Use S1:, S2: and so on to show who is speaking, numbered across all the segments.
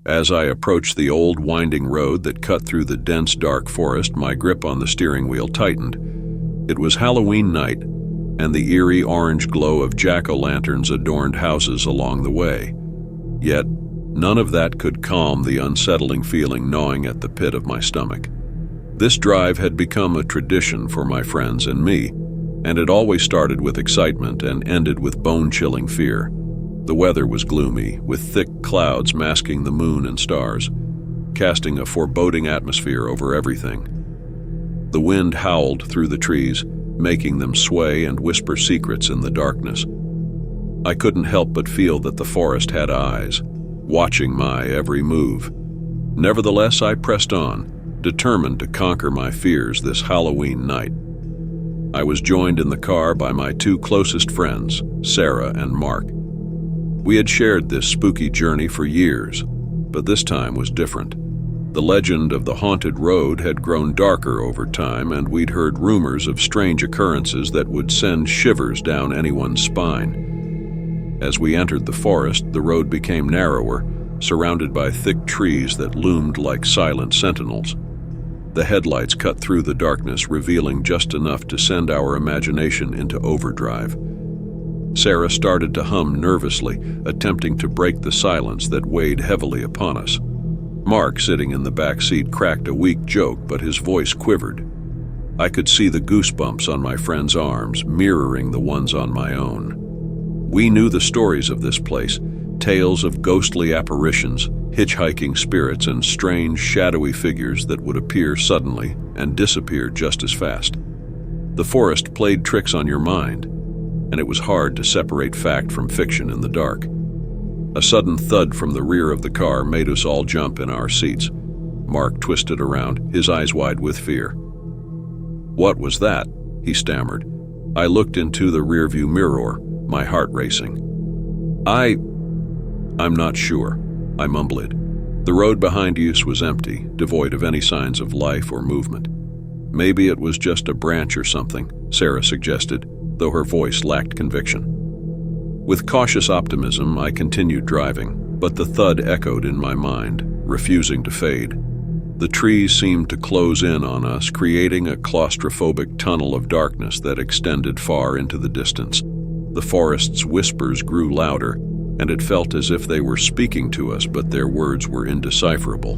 S1: As I approached the old winding road that cut through the dense dark forest, my grip on the steering wheel tightened. It was Halloween night, and the eerie orange glow of jack-o'-lanterns adorned houses along the way. Yet, none of that could calm the unsettling feeling gnawing at the pit of my stomach. This drive had become a tradition for my friends and me, and it always started with excitement and ended with bone-chilling fear. The weather was gloomy, with thick clouds masking the moon and stars, casting a foreboding atmosphere over everything. The wind howled through the trees, making them sway and whisper secrets in the darkness. I couldn't help but feel that the forest had eyes, watching my every move. Nevertheless, I pressed on, determined to conquer my fears this Halloween night. I was joined in the car by my two closest friends, Sarah and Mark. We had shared this spooky journey for years, but this time was different. The legend of the haunted road had grown darker over time, and we'd heard rumors of strange occurrences that would send shivers down anyone's spine. As we entered the forest, the road became narrower, surrounded by thick trees that loomed like silent sentinels. The headlights cut through the darkness, revealing just enough to send our imagination into overdrive. Sarah started to hum nervously, attempting to break the silence that weighed heavily upon us. Mark, sitting in the back seat, cracked a weak joke, but his voice quivered. I could see the goosebumps on my friend's arms, mirroring the ones on my own. We knew the stories of this place, tales of ghostly apparitions, hitchhiking spirits, and strange, shadowy figures that would appear suddenly and disappear just as fast. The forest played tricks on your mind, and it was hard to separate fact from fiction in the dark. A sudden thud from the rear of the car made us all jump in our seats. Mark twisted around, his eyes wide with fear. "What was that?" he stammered. I looked into the rearview mirror, my heart racing. I'm not sure," I mumbled. The road behind us was empty, devoid of any signs of life or movement. "Maybe it was just a branch or something," Sarah suggested, though her voice lacked conviction. With cautious optimism, I continued driving, but the thud echoed in my mind, refusing to fade. The trees seemed to close in on us, creating a claustrophobic tunnel of darkness that extended far into the distance. The forest's whispers grew louder, and it felt as if they were speaking to us, but their words were indecipherable.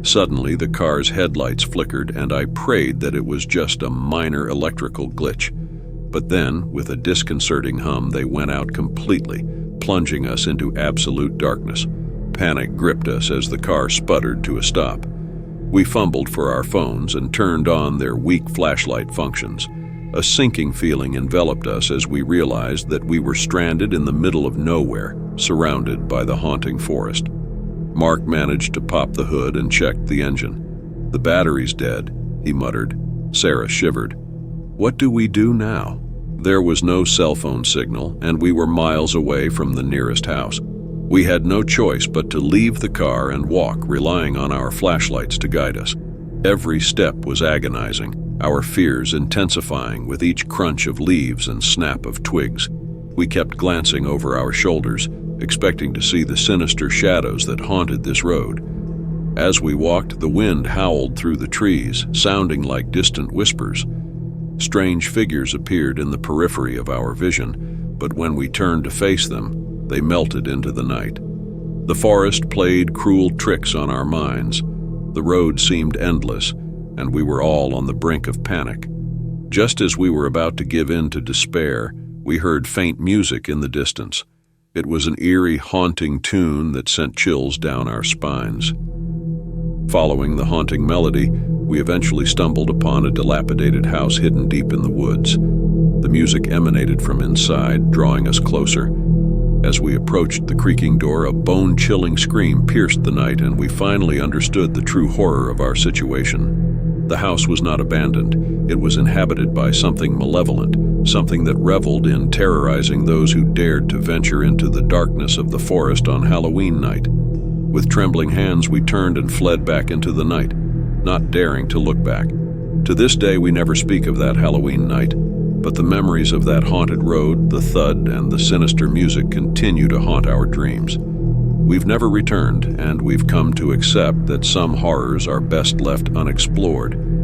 S1: Suddenly, the car's headlights flickered, and I prayed that it was just a minor electrical glitch. But then, with a disconcerting hum, they went out completely, plunging us into absolute darkness. Panic gripped us as the car sputtered to a stop. We fumbled for our phones and turned on their weak flashlight functions. A sinking feeling enveloped us as we realized that we were stranded in the middle of nowhere, surrounded by the haunting forest. Mark managed to pop the hood and checked the engine. "The battery's dead," he muttered. Sarah shivered. "What do we do now?" There was no cell phone signal, and we were miles away from the nearest house. We had no choice but to leave the car and walk, relying on our flashlights to guide us. Every step was agonizing, our fears intensifying with each crunch of leaves and snap of twigs. We kept glancing over our shoulders, expecting to see the sinister shadows that haunted this road. As we walked, the wind howled through the trees, sounding like distant whispers. Strange figures appeared in the periphery of our vision, but when we turned to face them, they melted into the night. The forest played cruel tricks on our minds. The road seemed endless, and we were all on the brink of panic. Just as we were about to give in to despair, we heard faint music in the distance. It was an eerie, haunting tune that sent chills down our spines. Following the haunting melody, we eventually stumbled upon a dilapidated house hidden deep in the woods. The music emanated from inside, drawing us closer. As we approached the creaking door, a bone-chilling scream pierced the night, and we finally understood the true horror of our situation. The house was not abandoned. It was inhabited by something malevolent, something that reveled in terrorizing those who dared to venture into the darkness of the forest on Halloween night. With trembling hands, we turned and fled back into the night, not daring to look back. To this day, we never speak of that Halloween night, but the memories of that haunted road, the thud, and the sinister music continue to haunt our dreams. We've never returned, and we've come to accept that some horrors are best left unexplored.